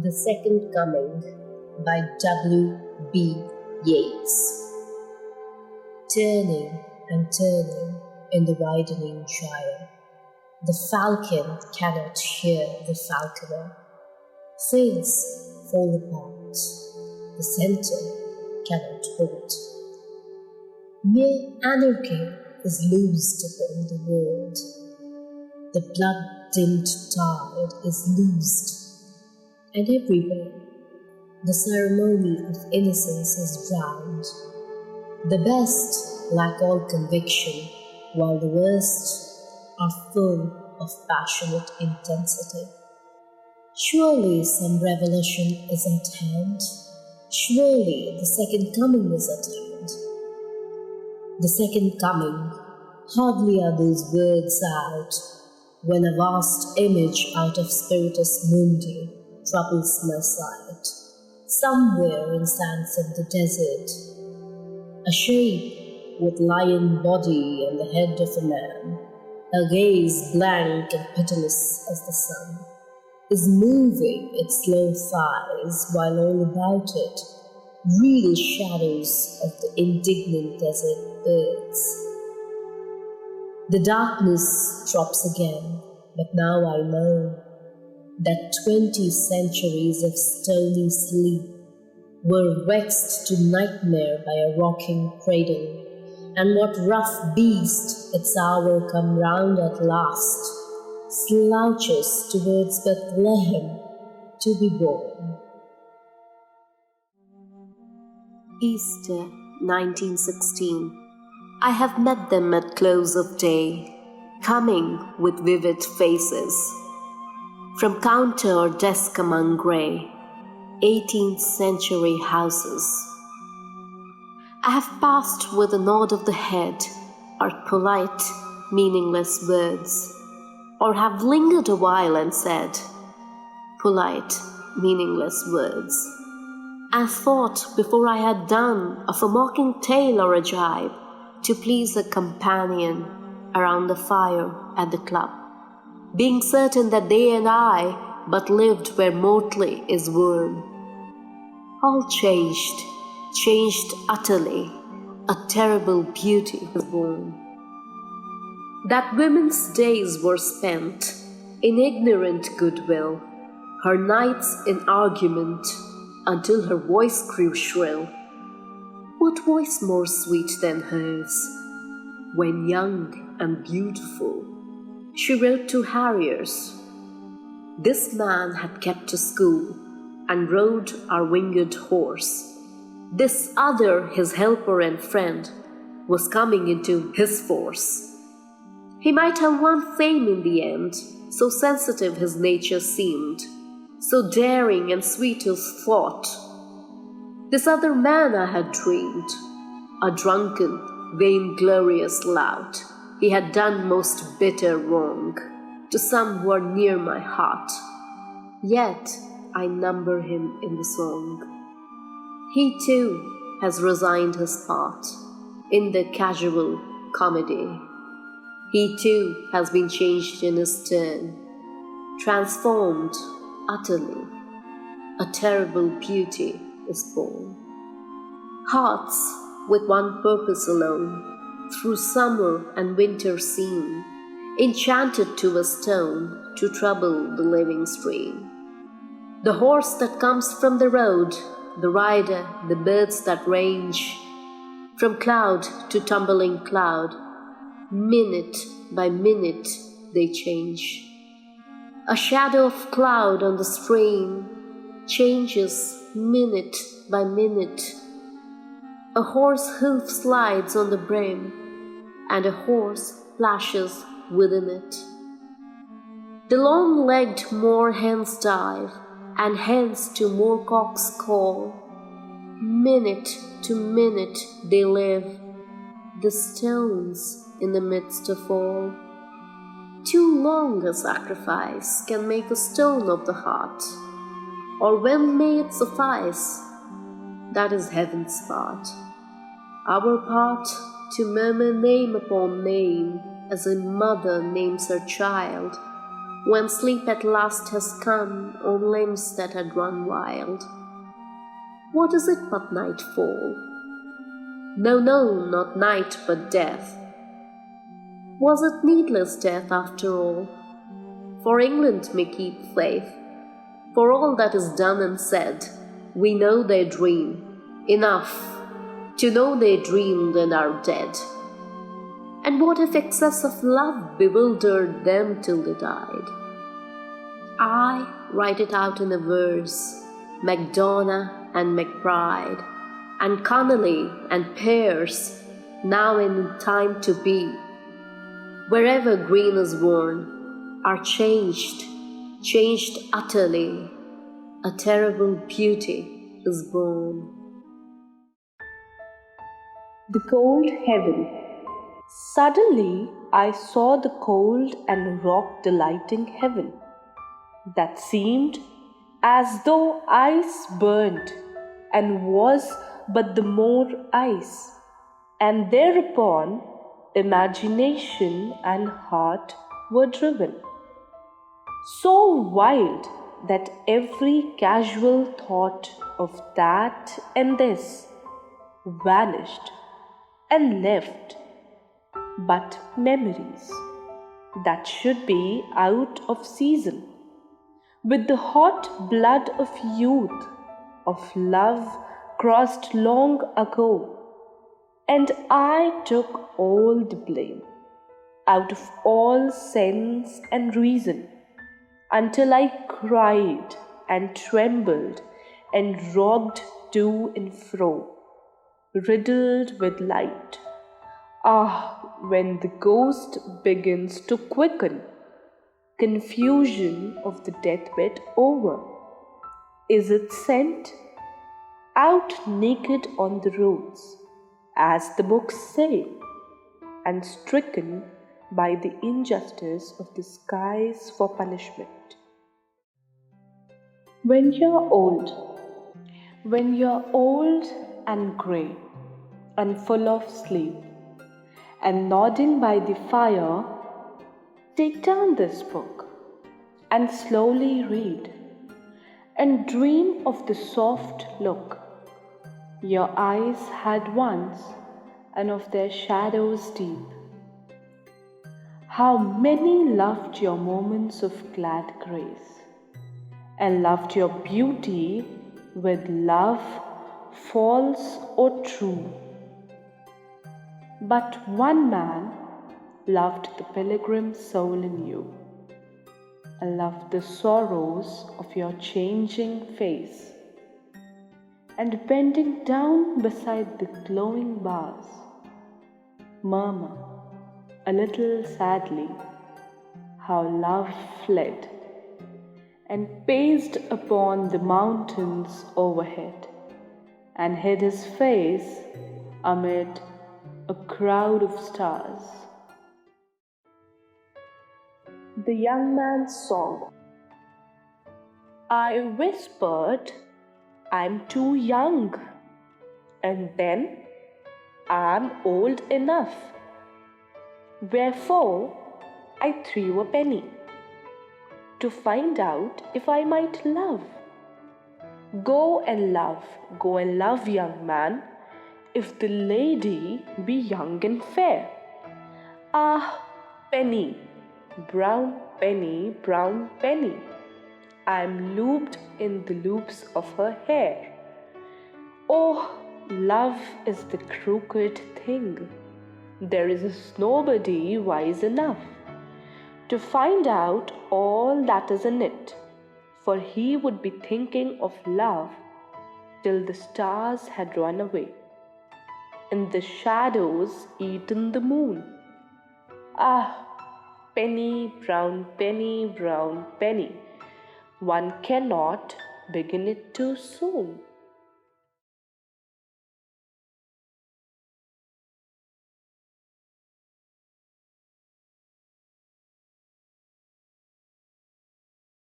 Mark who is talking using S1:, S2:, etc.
S1: The Second Coming by W B Yeats. Turning and turning in the widening gyre, the falcon cannot hear the falconer. Things fall apart, the centre cannot hold. Mere anarchy is loosed upon the world. The blood-dimmed tide is loosed, and everywhere the ceremony of innocence is drowned. The best lack all conviction, while the worst are full of passionate intensity. Surely some revelation is at hand. Surely the second coming is at hand. The second coming, hardly are those words out, when a vast image out of Spiritus Mundi troubles my sight. Somewhere in sands of the desert, a shape with lion body and the head of a man, a gaze blank and pitiless as the sun, is moving its slow thighs while all about it reel shadows of the indignant desert birds. The darkness drops again, but now I know that 20 centuries of stony sleep were vexed to nightmare by a rocking cradle, and what rough beast, its hour come round at last, slouches towards Bethlehem to be born.
S2: Easter 1916. I have met them at close of day, coming with vivid faces, from counter or desk among grey 18th century houses. I have passed with a nod of the head, or polite, meaningless words, or have lingered a while and said polite, meaningless words, and thought before I had done of a mocking tale or a jibe to please a companion around the fire at the club, being certain that they and I but lived where mortally is worn. All changed utterly, a terrible beauty was born. That women's days were spent in ignorant goodwill, her nights in argument, until her voice grew shrill. What voice more sweet than hers, when young and beautiful she wrote to harriers? This man had kept a school and rode our winged horse. This other, his helper and friend, was coming into his force. He might have won fame in the end, so sensitive his nature seemed, so daring and sweet his thought. This other man I had dreamed, a drunken, vainglorious lout. He had done most bitter wrong to some who are near my heart, yet I number him in the song. He too has resigned his part in the casual comedy. He too has been changed in his turn, transformed utterly. A terrible beauty is born. Hearts with one purpose alone, through summer and winter seen, enchanted to a stone to trouble the living stream. The horse that comes from the road, the rider, the birds that range, from cloud to tumbling cloud, minute by minute they change. A shadow of cloud on the stream changes minute by minute. A horse hoof slides on the brim, and a horse flashes within it. The long-legged moor hens dive, and hence to more cocks call. Minute to minute they live, the stones in the midst of all. Too long a sacrifice can make a stone of the heart, or when may it suffice? That is heaven's part. Our part to murmur name upon name, as a mother names her child, when sleep at last has come on limbs that had run wild. What is it but nightfall? No, no, not night but death. Was it needless death after all? For England may keep faith. For all that is done and said, we know their dream. Enough to know they dreamed and are dead. And what if excess of love bewildered them till they died? I write it out in a verse, Macdonagh and McBride, and Connolly and Pearse, now in time to be, wherever green is worn, are changed utterly. A terrible beauty is born.
S3: The Cold Heaven. Suddenly I saw the cold and rock-delighting heaven, that seemed as though ice burnt, and was but the more ice, and thereupon imagination and heart were driven, so wild that every casual thought of that and this vanished and left but memories that should be out of season, with the hot blood of youth, of love crossed long ago. And I took all the blame, out of all sense and reason, until I cried and trembled and rocked to and fro, riddled with light. Ah, when the ghost begins to quicken, confusion of the deathbed over, is it sent out naked on the roads, as the books say, and stricken by the injustice of the skies for punishment? When you're old and grey and full of sleep, and nodding by the fire, take down this book and slowly read, and dream of the soft look your eyes had once, and of their shadows deep. How many loved your moments of glad grace, and loved your beauty with love false or true. But one man loved the pilgrim soul in you, and loved the sorrows of your changing face, and bending down beside the glowing bars, murmur a little sadly how love fled, and paced upon the mountains overhead, and hid his face amid a crowd of stars. The Young Man's Song. I whispered, I'm too young, and then I'm old enough. Wherefore I threw a penny to find out if I might love. Go and love, young man, if the lady be young and fair. Ah, penny, brown penny, I am looped in the loops of her hair. Oh, love is the crooked thing. There is nobody wise enough to find out all that is in it, for he would be thinking of love till the stars had run away, and the shadows eaten the moon. Ah, penny, brown penny, one cannot begin it too soon.